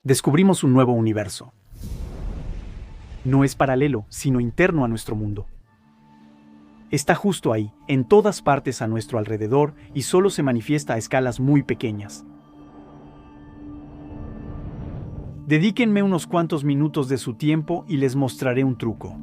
Descubrimos un nuevo universo. No es paralelo, sino interno a nuestro mundo. Está justo ahí, en todas partes a nuestro alrededor, y solo se manifiesta a escalas muy pequeñas. Dedíquenme unos cuantos minutos de su tiempo y les mostraré un truco.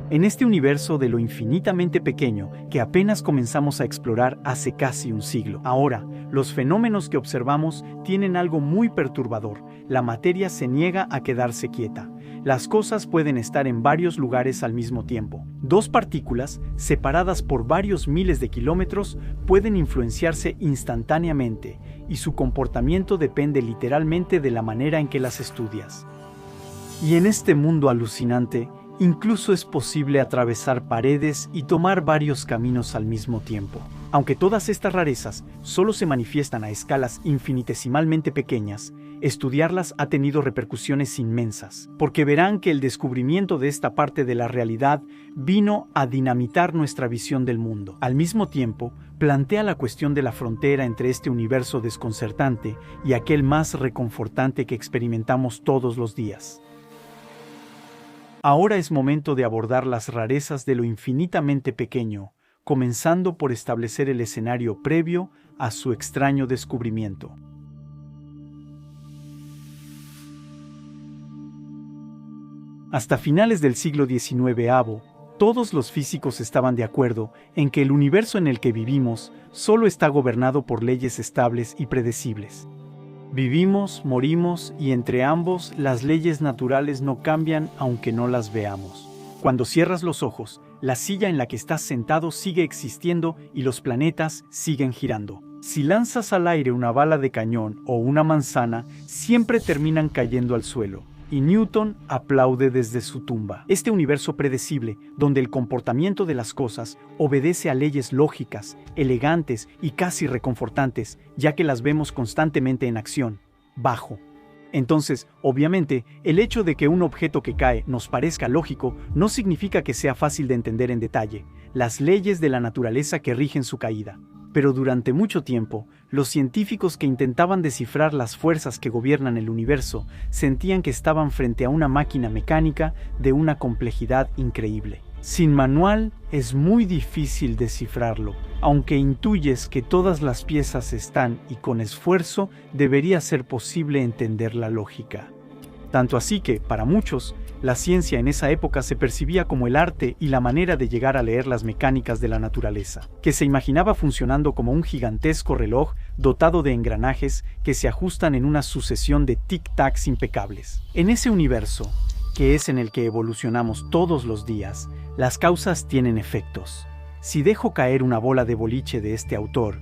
En este universo de lo infinitamente pequeño que apenas comenzamos a explorar hace casi un siglo. Ahora, los fenómenos que observamos tienen algo muy perturbador. La materia se niega a quedarse quieta. Las cosas pueden estar en varios lugares al mismo tiempo. Dos partículas, separadas por varios miles de kilómetros, pueden influenciarse instantáneamente, y su comportamiento depende literalmente de la manera en que las estudias. Y en este mundo alucinante, incluso es posible atravesar paredes y tomar varios caminos al mismo tiempo. Aunque todas estas rarezas solo se manifiestan a escalas infinitesimalmente pequeñas, estudiarlas ha tenido repercusiones inmensas, porque verán que el descubrimiento de esta parte de la realidad vino a dinamitar nuestra visión del mundo. Al mismo tiempo, plantea la cuestión de la frontera entre este universo desconcertante y aquel más reconfortante que experimentamos todos los días. Ahora es momento de abordar las rarezas de lo infinitamente pequeño, comenzando por establecer el escenario previo a su extraño descubrimiento. Hasta finales del siglo XIX, todos los físicos estaban de acuerdo en que el universo en el que vivimos solo está gobernado por leyes estables y predecibles. Vivimos, morimos y entre ambos las leyes naturales no cambian aunque no las veamos. Cuando cierras los ojos, la silla en la que estás sentado sigue existiendo y los planetas siguen girando. Si lanzas al aire una bala de cañón o una manzana, siempre terminan cayendo al suelo. Y Newton aplaude desde su tumba. Este universo predecible, donde el comportamiento de las cosas obedece a leyes lógicas, elegantes y casi reconfortantes, ya que las vemos constantemente en acción, bajo. Entonces, obviamente, el hecho de que un objeto que cae nos parezca lógico no significa que sea fácil de entender en detalle las leyes de la naturaleza que rigen su caída. Pero durante mucho tiempo, los científicos que intentaban descifrar las fuerzas que gobiernan el universo sentían que estaban frente a una máquina mecánica de una complejidad increíble. Sin manual es muy difícil descifrarlo, aunque intuyes que todas las piezas están y con esfuerzo debería ser posible entender la lógica. Tanto así que, para muchos, la ciencia en esa época se percibía como el arte y la manera de llegar a leer las mecánicas de la naturaleza, que se imaginaba funcionando como un gigantesco reloj dotado de engranajes que se ajustan en una sucesión de tic-tacs impecables. En ese universo, que es en el que evolucionamos todos los días, las causas tienen efectos. Si dejo caer una bola de boliche de este autor,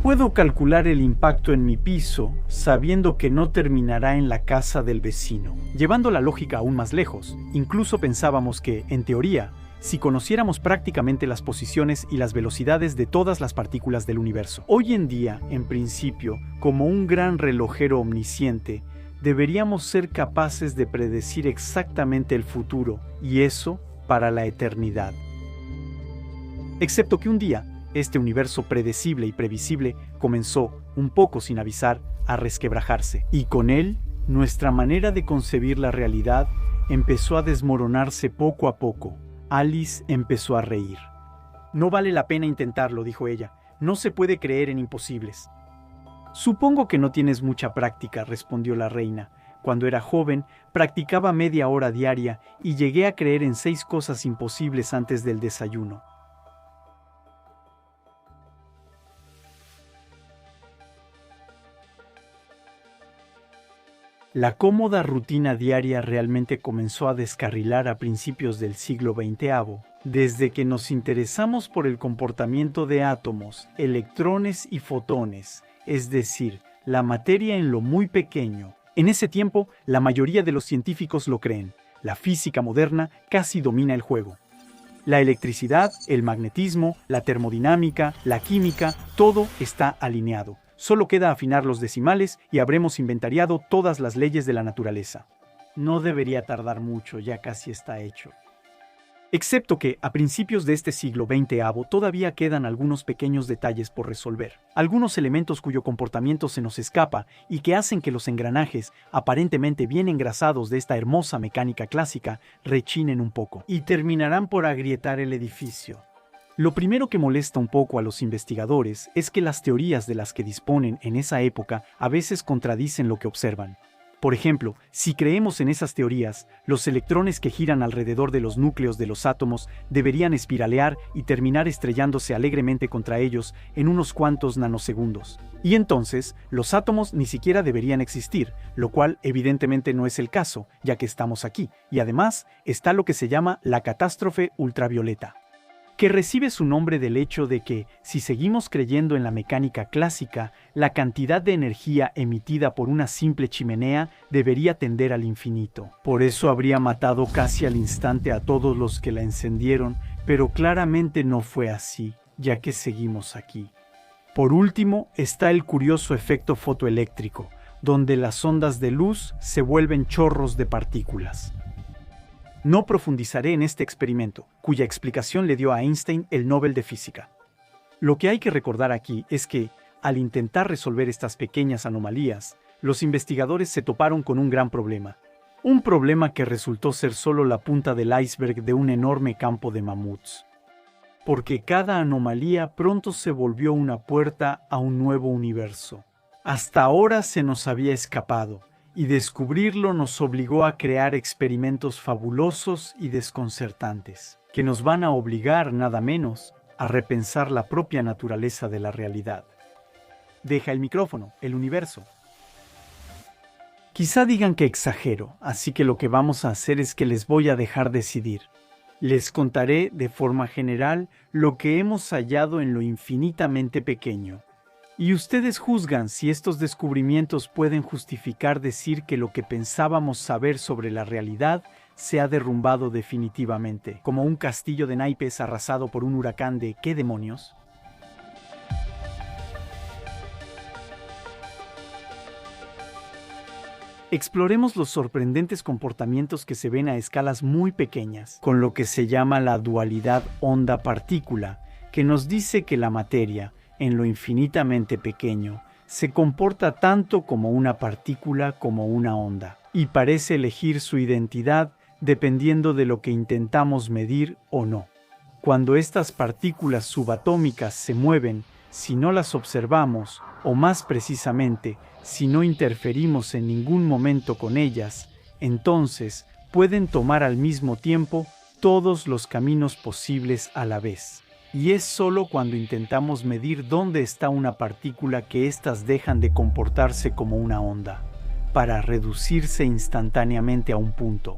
puedo calcular el impacto en mi piso, sabiendo que no terminará en la casa del vecino. Llevando la lógica aún más lejos, incluso pensábamos que, en teoría, si conociéramos prácticamente las posiciones y las velocidades de todas las partículas del universo. Hoy en día, en principio, como un gran relojero omnisciente, deberíamos ser capaces de predecir exactamente el futuro, y eso para la eternidad. Excepto que un día, este universo predecible y previsible comenzó, un poco sin avisar, a resquebrajarse. Y con él, nuestra manera de concebir la realidad empezó a desmoronarse poco a poco. Alice empezó a reír. «No vale la pena intentarlo», dijo ella. «No se puede creer en imposibles». «Supongo que no tienes mucha práctica», respondió la reina. «Cuando era joven, practicaba media hora diaria y llegué a creer en 6 cosas imposibles antes del desayuno». La cómoda rutina diaria realmente comenzó a descarrilar a principios del siglo XX, desde que nos interesamos por el comportamiento de átomos, electrones y fotones, es decir, la materia en lo muy pequeño. En ese tiempo, la mayoría de los científicos lo creen. La física moderna casi domina el juego. La electricidad, el magnetismo, la termodinámica, la química, todo está alineado. Solo queda afinar los decimales y habremos inventariado todas las leyes de la naturaleza. No debería tardar mucho, ya casi está hecho. Excepto que, a principios de este siglo XX, todavía quedan algunos pequeños detalles por resolver. Algunos elementos cuyo comportamiento se nos escapa y que hacen que los engranajes, aparentemente bien engrasados de esta hermosa mecánica clásica, rechinen un poco. Y terminarán por agrietar el edificio. Lo primero que molesta un poco a los investigadores es que las teorías de las que disponen en esa época a veces contradicen lo que observan. Por ejemplo, si creemos en esas teorías, los electrones que giran alrededor de los núcleos de los átomos deberían espiralear y terminar estrellándose alegremente contra ellos en unos cuantos nanosegundos. Y entonces, los átomos ni siquiera deberían existir, lo cual evidentemente no es el caso, ya que estamos aquí. Y además, está lo que se llama la catástrofe ultravioleta, que recibe su nombre del hecho de que, si seguimos creyendo en la mecánica clásica, la cantidad de energía emitida por una simple chimenea debería tender al infinito. Por eso habría matado casi al instante a todos los que la encendieron, pero claramente no fue así, ya que seguimos aquí. Por último, está el curioso efecto fotoeléctrico, donde las ondas de luz se vuelven chorros de partículas. No profundizaré en este experimento, cuya explicación le dio a Einstein el Nobel de Física. Lo que hay que recordar aquí es que, al intentar resolver estas pequeñas anomalías, los investigadores se toparon con un gran problema. Un problema que resultó ser solo la punta del iceberg de un enorme campo de mamuts. Porque cada anomalía pronto se volvió una puerta a un nuevo universo. Hasta ahora se nos había escapado, y descubrirlo nos obligó a crear experimentos fabulosos y desconcertantes, que nos van a obligar, nada menos, a repensar la propia naturaleza de la realidad. Deja el micrófono, el universo. Quizá digan que exagero, así que lo que vamos a hacer es que les voy a dejar decidir. Les contaré, de forma general, lo que hemos hallado en lo infinitamente pequeño. Y ustedes juzgan si estos descubrimientos pueden justificar decir que lo que pensábamos saber sobre la realidad se ha derrumbado definitivamente, como un castillo de naipes arrasado por un huracán de ¿qué demonios? Exploremos los sorprendentes comportamientos que se ven a escalas muy pequeñas, con lo que se llama la dualidad onda-partícula, que nos dice que la materia, en lo infinitamente pequeño, se comporta tanto como una partícula como una onda, y parece elegir su identidad dependiendo de lo que intentamos medir o no. Cuando estas partículas subatómicas se mueven, si no las observamos, o más precisamente, si no interferimos en ningún momento con ellas, entonces pueden tomar al mismo tiempo todos los caminos posibles a la vez. Y es solo cuando intentamos medir dónde está una partícula que éstas dejan de comportarse como una onda, para reducirse instantáneamente a un punto.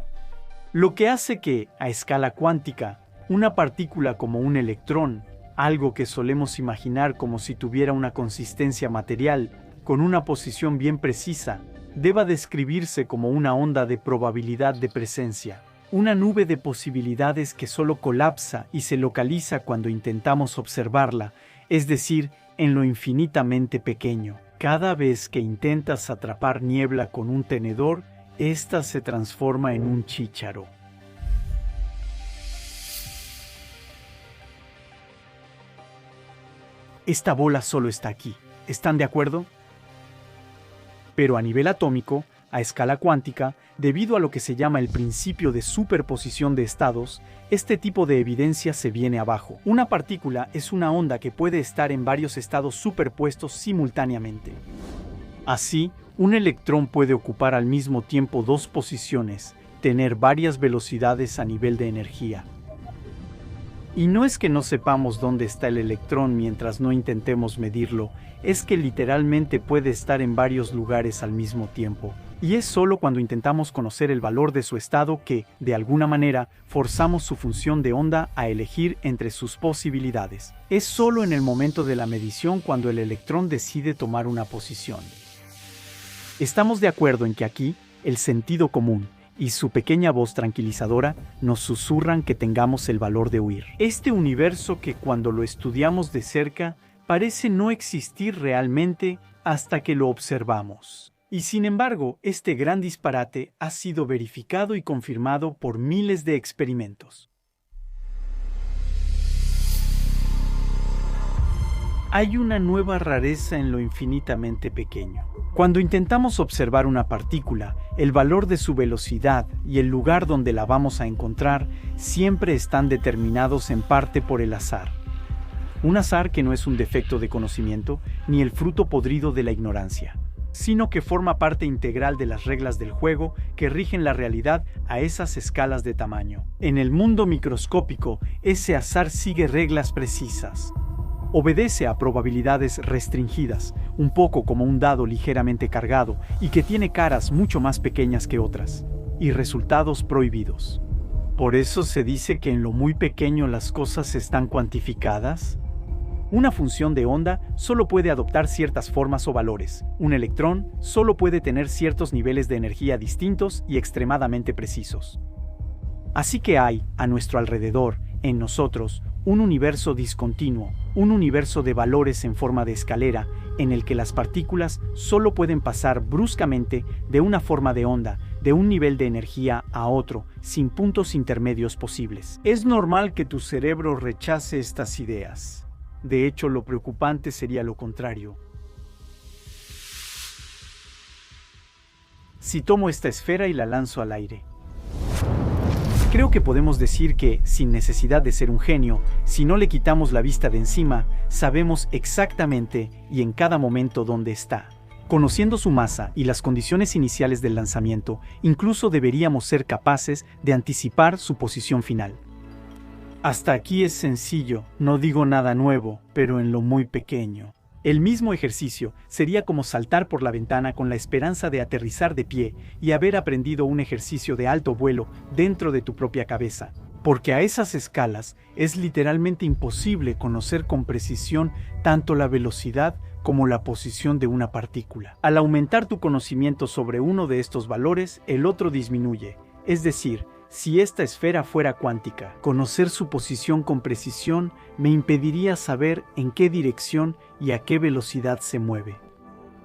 Lo que hace que, a escala cuántica, una partícula como un electrón, algo que solemos imaginar como si tuviera una consistencia material, con una posición bien precisa, deba describirse como una onda de probabilidad de presencia. Una nube de posibilidades que solo colapsa y se localiza cuando intentamos observarla, es decir, en lo infinitamente pequeño. Cada vez que intentas atrapar niebla con un tenedor, ésta se transforma en un chícharo. Esta bola solo está aquí. ¿Están de acuerdo? Pero a nivel atómico, a escala cuántica, debido a lo que se llama el principio de superposición de estados, este tipo de evidencia se viene abajo. Una partícula es una onda que puede estar en varios estados superpuestos simultáneamente. Así, un electrón puede ocupar al mismo tiempo dos posiciones, tener varias velocidades a nivel de energía. Y no es que no sepamos dónde está el electrón mientras no intentemos medirlo, es que literalmente puede estar en varios lugares al mismo tiempo. Y es solo cuando intentamos conocer el valor de su estado que, de alguna manera, forzamos su función de onda a elegir entre sus posibilidades. Es solo en el momento de la medición cuando el electrón decide tomar una posición. Estamos de acuerdo en que aquí, el sentido común y su pequeña voz tranquilizadora nos susurran que tengamos el valor de huir. Este universo que cuando lo estudiamos de cerca parece no existir realmente hasta que lo observamos. Y sin embargo, este gran disparate ha sido verificado y confirmado por miles de experimentos. hay una nueva rareza en lo infinitamente pequeño. Cuando intentamos observar una partícula, el valor de su velocidad y el lugar donde la vamos a encontrar siempre están determinados en parte por el azar. Un azar que no es un defecto de conocimiento ni el fruto podrido de la ignorancia, sino que forma parte integral de las reglas del juego que rigen la realidad a esas escalas de tamaño. En el mundo microscópico, ese azar sigue reglas precisas. Obedece a probabilidades restringidas, un poco como un dado ligeramente cargado y que tiene caras mucho más pequeñas que otras, y resultados prohibidos. ¿Por eso se dice que en lo muy pequeño las cosas están cuantificadas? Una función de onda solo puede adoptar ciertas formas o valores. Un electrón solo puede tener ciertos niveles de energía distintos y extremadamente precisos. Así que hay, a nuestro alrededor, en nosotros, un universo discontinuo, un universo de valores en forma de escalera, en el que las partículas solo pueden pasar bruscamente de una forma de onda, de un nivel de energía a otro, sin puntos intermedios posibles. Es normal que tu cerebro rechace estas ideas. De hecho, lo preocupante sería lo contrario. Si tomo esta esfera y la lanzo al aire. Creo que podemos decir que, sin necesidad de ser un genio, si no le quitamos la vista de encima, sabemos exactamente y en cada momento dónde está. Conociendo su masa y las condiciones iniciales del lanzamiento, incluso deberíamos ser capaces de anticipar su posición final. Hasta aquí es sencillo, no digo nada nuevo, pero en lo muy pequeño. El mismo ejercicio sería como saltar por la ventana con la esperanza de aterrizar de pie y haber aprendido un ejercicio de alto vuelo dentro de tu propia cabeza, porque a esas escalas es literalmente imposible conocer con precisión tanto la velocidad como la posición de una partícula. Al aumentar tu conocimiento sobre uno de estos valores, el otro disminuye, es decir, si esta esfera fuera cuántica, conocer su posición con precisión me impediría saber en qué dirección y a qué velocidad se mueve.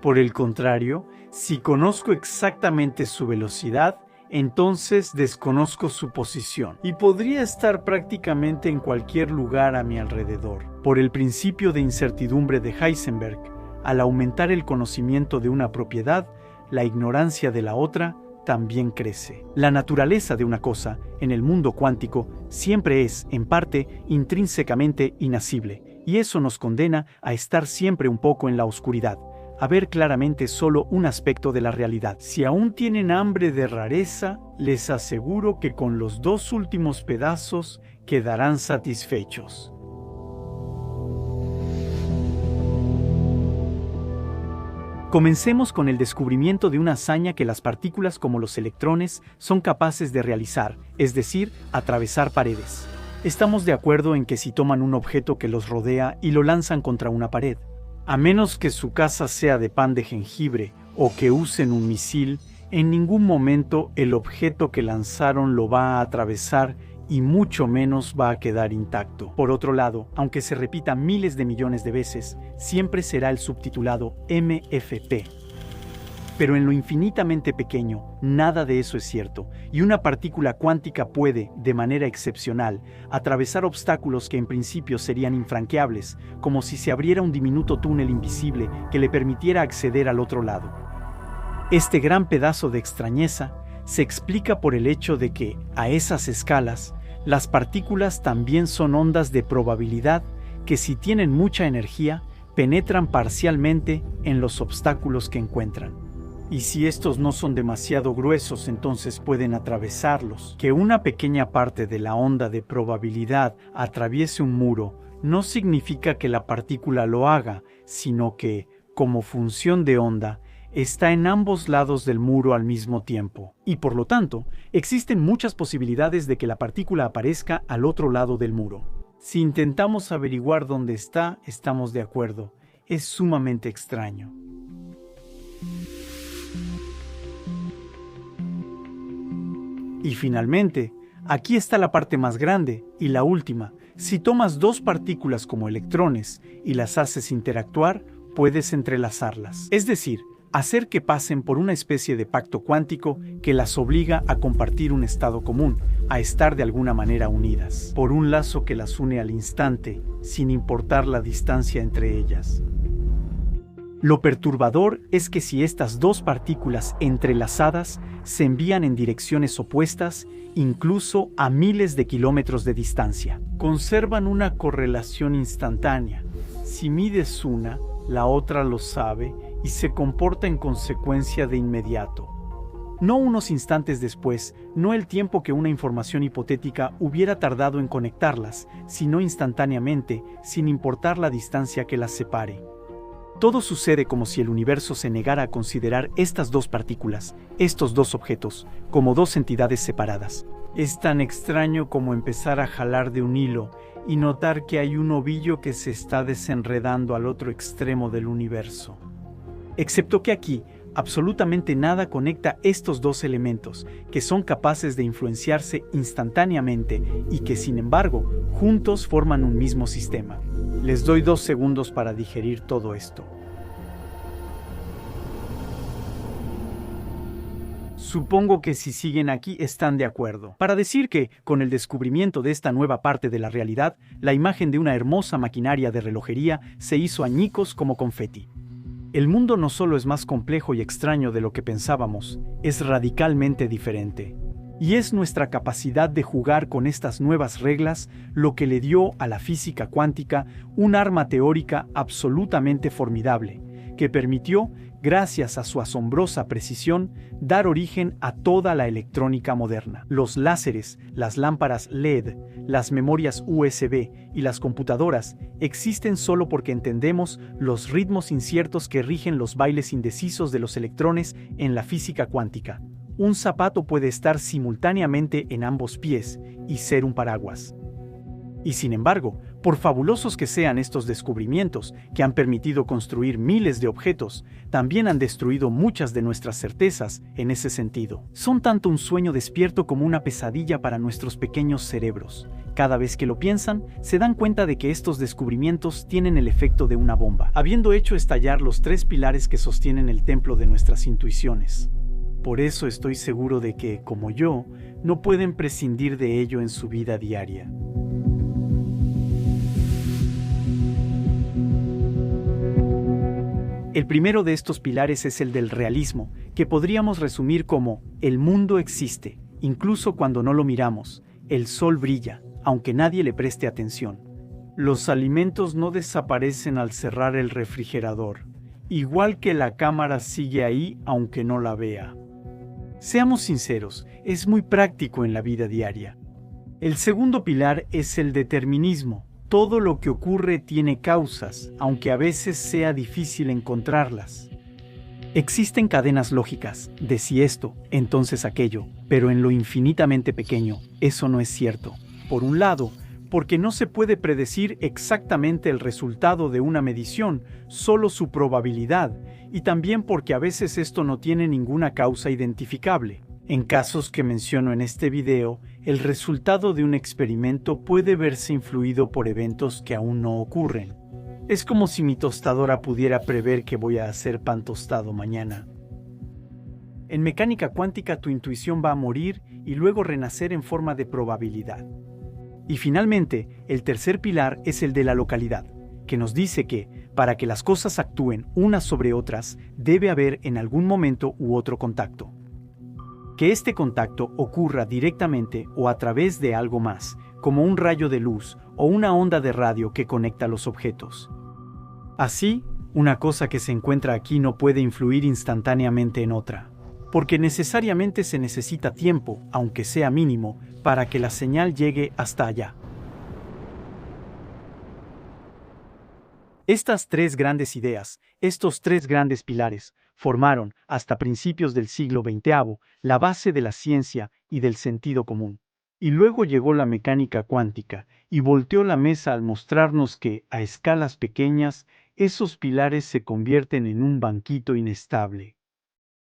Por el contrario, si conozco exactamente su velocidad, entonces desconozco su posición y podría estar prácticamente en cualquier lugar a mi alrededor. Por el principio de incertidumbre de Heisenberg, al aumentar el conocimiento de una propiedad, la ignorancia de la otra también crece. La naturaleza de una cosa, en el mundo cuántico, siempre es, en parte, intrínsecamente inacible, y eso nos condena a estar siempre un poco en la oscuridad, a ver claramente solo un aspecto de la realidad. Si aún tienen hambre de rareza, les aseguro que con los 2 últimos pedazos quedarán satisfechos. Comencemos con el descubrimiento de una hazaña que las partículas como los electrones son capaces de realizar, es decir, atravesar paredes. Estamos de acuerdo en que si toman un objeto que los rodea y lo lanzan contra una pared, a menos que su casa sea de pan de jengibre o que usen un misil, en ningún momento el objeto que lanzaron lo va a atravesar y mucho menos va a quedar intacto. Por otro lado, aunque se repita miles de millones de veces, siempre será el subtitulado MFP. Pero en lo infinitamente pequeño, nada de eso es cierto, y una partícula cuántica puede, de manera excepcional, atravesar obstáculos que en principio serían infranqueables, como si se abriera un diminuto túnel invisible que le permitiera acceder al otro lado. Este gran pedazo de extrañeza se explica por el hecho de que, a esas escalas, las partículas también son ondas de probabilidad que, si tienen mucha energía, penetran parcialmente en los obstáculos que encuentran. Y si estos no son demasiado gruesos, entonces pueden atravesarlos. Que una pequeña parte de la onda de probabilidad atraviese un muro no significa que la partícula lo haga, sino que, como función de onda, está en ambos lados del muro al mismo tiempo, y por lo tanto, existen muchas posibilidades de que la partícula aparezca al otro lado del muro. Si intentamos averiguar dónde está, estamos de acuerdo. Es sumamente extraño. Y finalmente, aquí está la parte más grande y la última. Si tomas 2 partículas como electrones y las haces interactuar, puedes entrelazarlas. Es decir, hacer que pasen por una especie de pacto cuántico que las obliga a compartir un estado común, a estar de alguna manera unidas, por un lazo que las une al instante, sin importar la distancia entre ellas. Lo perturbador es que si estas dos partículas entrelazadas se envían en direcciones opuestas, incluso a miles de kilómetros de distancia, conservan una correlación instantánea. Si mides una, la otra lo sabe y se comporta en consecuencia de inmediato. No unos instantes después, no el tiempo que una información hipotética hubiera tardado en conectarlas, sino instantáneamente, sin importar la distancia que las separe. Todo sucede como si el universo se negara a considerar estas dos partículas, estos dos objetos, como dos entidades separadas. Es tan extraño como empezar a jalar de un hilo y notar que hay un ovillo que se está desenredando al otro extremo del universo. Excepto que aquí, absolutamente nada conecta estos dos elementos, que son capaces de influenciarse instantáneamente y que, sin embargo, juntos forman un mismo sistema. Les doy 2 segundos para digerir todo esto. Supongo que si siguen aquí están de acuerdo. Para decir que, con el descubrimiento de esta nueva parte de la realidad, la imagen de una hermosa maquinaria de relojería se hizo añicos como confeti. El mundo no solo es más complejo y extraño de lo que pensábamos, es radicalmente diferente. Y es nuestra capacidad de jugar con estas nuevas reglas lo que le dio a la física cuántica un arma teórica absolutamente formidable, que permitió, gracias a su asombrosa precisión, dar origen a toda la electrónica moderna. Los láseres, las lámparas LED, las memorias USB y las computadoras existen solo porque entendemos los ritmos inciertos que rigen los bailes indecisos de los electrones en la física cuántica. Un zapato puede estar simultáneamente en ambos pies y ser un paraguas. Y sin embargo, por fabulosos que sean estos descubrimientos que han permitido construir miles de objetos, también han destruido muchas de nuestras certezas en ese sentido. Son tanto un sueño despierto como una pesadilla para nuestros pequeños cerebros. Cada vez que lo piensan, se dan cuenta de que estos descubrimientos tienen el efecto de una bomba, habiendo hecho estallar los 3 pilares que sostienen el templo de nuestras intuiciones. Por eso estoy seguro de que, como yo, no pueden prescindir de ello en su vida diaria. El primero de estos pilares es el del realismo, que podríamos resumir como: el mundo existe, incluso cuando no lo miramos, el sol brilla, aunque nadie le preste atención. Los alimentos no desaparecen al cerrar el refrigerador, igual que la cámara sigue ahí aunque no la vea. Seamos sinceros, es muy práctico en la vida diaria. El segundo pilar es el determinismo. Todo lo que ocurre tiene causas, aunque a veces sea difícil encontrarlas. Existen cadenas lógicas, de si esto, entonces aquello, pero en lo infinitamente pequeño, eso no es cierto. Por un lado, porque no se puede predecir exactamente el resultado de una medición, solo su probabilidad, y también porque a veces esto no tiene ninguna causa identificable. En casos que menciono en este video, el resultado de un experimento puede verse influido por eventos que aún no ocurren. Es como si mi tostadora pudiera prever que voy a hacer pan tostado mañana. En mecánica cuántica, tu intuición va a morir y luego renacer en forma de probabilidad. Y finalmente, el tercer pilar es el de la localidad, que nos dice que, para que las cosas actúen unas sobre otras, debe haber en algún momento u otro contacto. Que este contacto ocurra directamente o a través de algo más, como un rayo de luz o una onda de radio que conecta los objetos. Así, una cosa que se encuentra aquí no puede influir instantáneamente en otra, porque necesariamente se necesita tiempo, aunque sea mínimo, para que la señal llegue hasta allá. Estas 3 grandes ideas, estos 3 grandes pilares, formaron, hasta principios del siglo XX, la base de la ciencia y del sentido común. Y luego llegó la mecánica cuántica y volteó la mesa al mostrarnos que, a escalas pequeñas, esos pilares se convierten en un banquito inestable.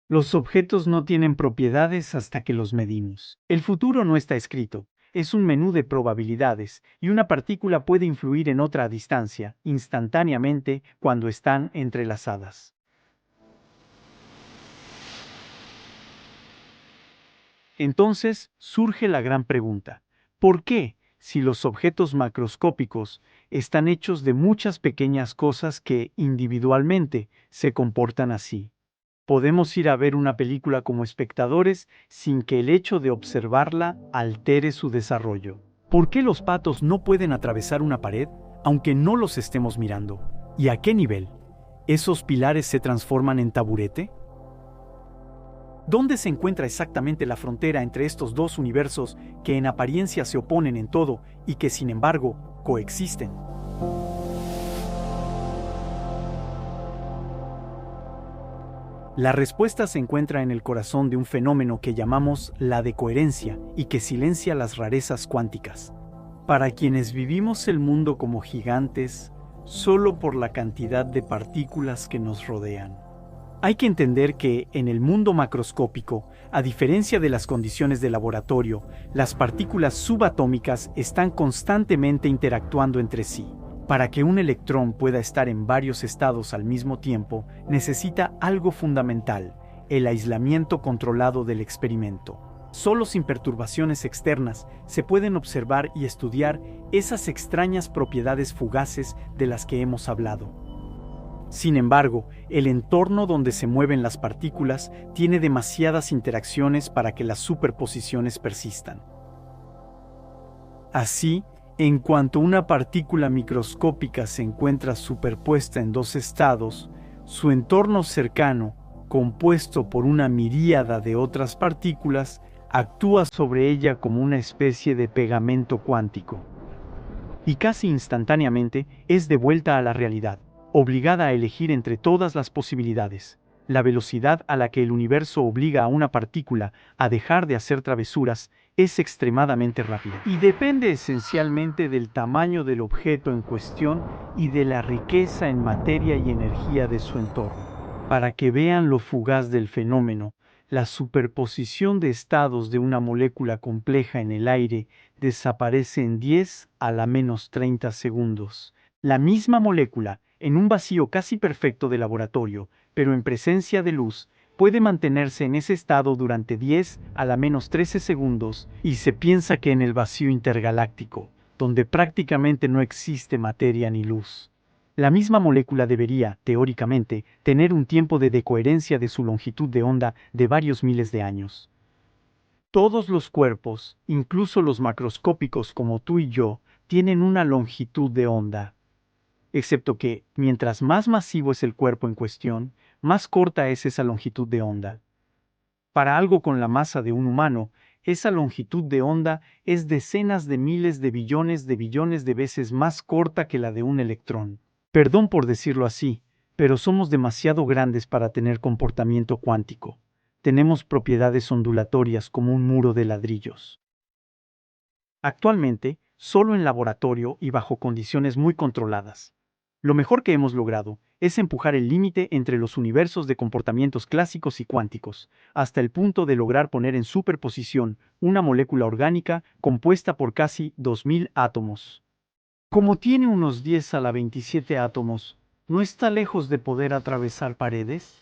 Los objetos no tienen propiedades hasta que los medimos. El futuro no está escrito. Es un menú de probabilidades, y una partícula puede influir en otra a distancia, instantáneamente, cuando están entrelazadas. Entonces surge la gran pregunta: ¿por qué, si los objetos macroscópicos están hechos de muchas pequeñas cosas que, individualmente, se comportan así? Podemos ir a ver una película como espectadores sin que el hecho de observarla altere su desarrollo. ¿Por qué los patos no pueden atravesar una pared, aunque no los estemos mirando? ¿Y a qué nivel? ¿Esos pilares se transforman en taburete? ¿Dónde se encuentra exactamente la frontera entre estos dos universos que en apariencia se oponen en todo y que sin embargo coexisten? La respuesta se encuentra en el corazón de un fenómeno que llamamos la decoherencia y que silencia las rarezas cuánticas. Para quienes vivimos el mundo como gigantes, solo por la cantidad de partículas que nos rodean. Hay que entender que, en el mundo macroscópico, a diferencia de las condiciones de laboratorio, las partículas subatómicas están constantemente interactuando entre sí. Para que un electrón pueda estar en varios estados al mismo tiempo, necesita algo fundamental: el aislamiento controlado del experimento. Solo sin perturbaciones externas se pueden observar y estudiar esas extrañas propiedades fugaces de las que hemos hablado. Sin embargo, el entorno donde se mueven las partículas tiene demasiadas interacciones para que las superposiciones persistan. Así, en cuanto una partícula microscópica se encuentra superpuesta en dos estados, su entorno cercano, compuesto por una miríada de otras partículas, actúa sobre ella como una especie de pegamento cuántico. Y casi instantáneamente es devuelta a la realidad, obligada a elegir entre todas las posibilidades. La velocidad a la que el universo obliga a una partícula a dejar de hacer travesuras es extremadamente rápida y depende esencialmente del tamaño del objeto en cuestión y de la riqueza en materia y energía de su entorno. Para que vean lo fugaz del fenómeno, la superposición de estados de una molécula compleja en el aire desaparece en 10 a la menos 30 segundos. La misma molécula, en un vacío casi perfecto de laboratorio, pero en presencia de luz, puede mantenerse en ese estado durante 10 a la menos 13 segundos, y se piensa que en el vacío intergaláctico, donde prácticamente no existe materia ni luz, la misma molécula debería, teóricamente, tener un tiempo de decoherencia de su longitud de onda de varios miles de años. Todos los cuerpos, incluso los macroscópicos como tú y yo, tienen una longitud de onda. Excepto que, mientras más masivo es el cuerpo en cuestión, más corta es esa longitud de onda. Para algo con la masa de un humano, esa longitud de onda es decenas de miles de billones de veces más corta que la de un electrón. Perdón por decirlo así, pero somos demasiado grandes para tener comportamiento cuántico. Tenemos propiedades ondulatorias como un muro de ladrillos. Actualmente, solo en laboratorio y bajo condiciones muy controladas. Lo mejor que hemos logrado es empujar el límite entre los universos de comportamientos clásicos y cuánticos, hasta el punto de lograr poner en superposición una molécula orgánica compuesta por casi 2000 átomos. Como tiene unos 10 a la 27 átomos, ¿no está lejos de poder atravesar paredes?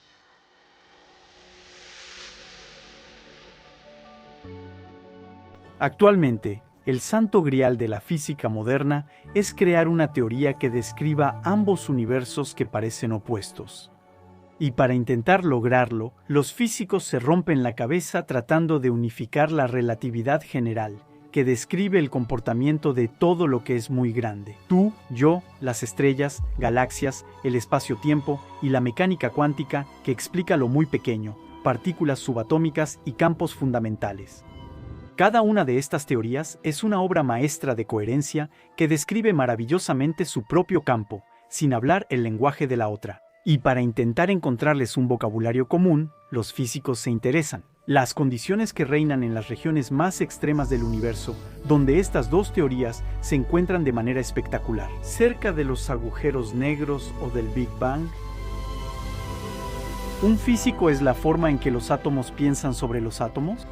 Actualmente, el santo grial de la física moderna es crear una teoría que describa ambos universos que parecen opuestos. Y para intentar lograrlo, los físicos se rompen la cabeza tratando de unificar la relatividad general, que describe el comportamiento de todo lo que es muy grande. Tú, yo, las estrellas, galaxias, el espacio-tiempo y la mecánica cuántica, que explica lo muy pequeño, partículas subatómicas y campos fundamentales. Cada una de estas teorías es una obra maestra de coherencia que describe maravillosamente su propio campo, sin hablar el lenguaje de la otra. Y para intentar encontrarles un vocabulario común, los físicos se interesan. Las condiciones que reinan en las regiones más extremas del universo, donde estas dos teorías se encuentran de manera espectacular. Cerca de los agujeros negros o del Big Bang. ¿Un físico es la forma en que los átomos piensan sobre los átomos?